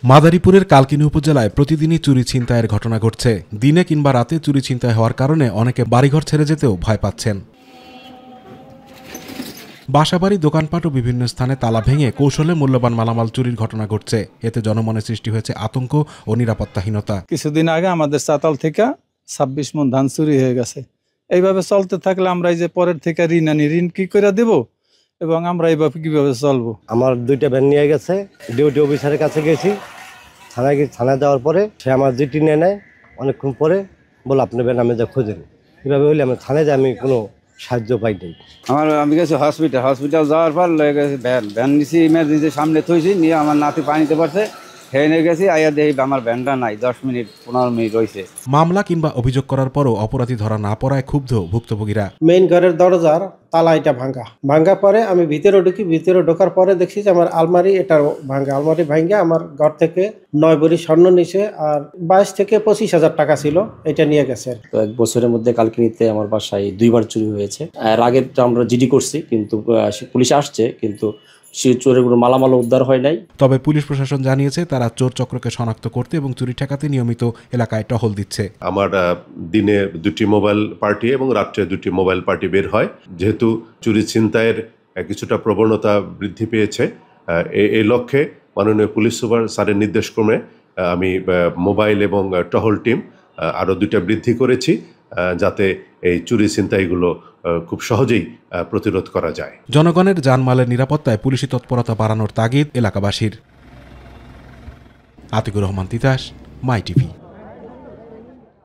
মাদারীপুরের কালকিনি উপজেলায় প্রতিদিনই চুরি ছিনতাইয়ের ঘটনা ঘটছে। দিনে কিংবা রাতে চুরি ছিনতাই হওয়ার কারণে অনেকে বাড়িঘর ছেড়ে যেতেও ভয় পাচ্ছেন। বাসাবাড়ি, দোকানপাট ও বিভিন্ন স্থানে তালা ভেঙে কৌশলে মূল্যবান মালামাল চুরির ঘটনা ঘটছে। এতে জনমনে সৃষ্টি হয়েছে আতঙ্ক ও নিরাপত্তাহীনতা। কিছুদিন আগে আমাদের চাতাল থেকে 26 মণ ধান চুরি হয়ে গেছে। এইভাবে চলতে থাকলে আমরা এই যে পরের থেকে ঋণ আনি, ঋণ কি করে দেব এবং আমরা এইভাবে কিভাবে চলবো? আমার 2টা ভ্যান নিয়ে গেছে, ডিউটি অফিসারের কাছে গেছি, থানায় যাওয়ার পরে সে আমার জিটি নিয়ে নেয়। অনেকক্ষণ পরে বলে আপনি ভ্যান আমি যা খোঁজেন। কীভাবে হইলে আমি থানায় যাই, আমি কোনো সাহায্য পাই নাই। আমি গেছি হসপিটাল যাওয়ার পর লয়ে গেছি ভ্যান নিছি, ইমার্জেন্সি সামনে থইছি, নিয়ে আমার নাতি পানিতে পড়ছে, খেয়ে নিয়ে গেছি। আইয়া দেখি আমার ভ্যানটা নাই, 10 মিনিট 15 মিনিট রয়েছে। মামলা কিংবা অভিযোগ করার পরও অপরাধী ধরা না পড়ায় ক্ষুব্ধ ভুক্তভোগীরা। মেইন ঘরের দরজার তালাইটা ভাঙ্গা পরে আমি ভিতরে ঢোকার পরে দেখছি যে আমার আলমারি আলমারি ভাঙ্গা আমার ঘর থেকে 9 ভরি স্বর্ণ নিছে আর 22 থেকে 25,000 টাকা ছিল, এটা নিয়ে গেছে। তো 1 বছরের মধ্যে কালকিনিতে আমার বাসায় 2বার চুরি হয়েছে। এর আগে আমরা জিডি করছি, কিন্তু পুলিশ আসছে, কিন্তু সেই চোরের কোনো মালামাল উদ্ধার হয় নাই। তবে পুলিশ প্রশাসন জানিয়েছে তারা চোর চক্রকে শনাক্ত করতে এবং চুরি ঠেকাতে নিয়মিত এলাকায় টহল দিচ্ছে। আমার দিনে 2টি মোবাইল পার্টি এবং রাত্রে 2টি মোবাইল পার্টি বের হয়। যেহেতু চুরি ছিনতাইয়ের কিছুটা প্রবণতা বৃদ্ধি পেয়েছে, এই লক্ষ্যে মাননীয় পুলিশ সুপার স্যারের নির্দেশক্রমে আমি মোবাইল এবং টহল টিম আরও 2টা বৃদ্ধি করেছি, যাতে এই চুরি ছিনতাইগুলো খুব সহজেই প্রতিরোধ করা যায়। জনগণের জানমালের নিরাপত্তায় পুলিশি তৎপরতা বাড়ানোর তাগিদ এলাকাবাসীর। আতিকুর রহমান তিতাস, মাই টিভি।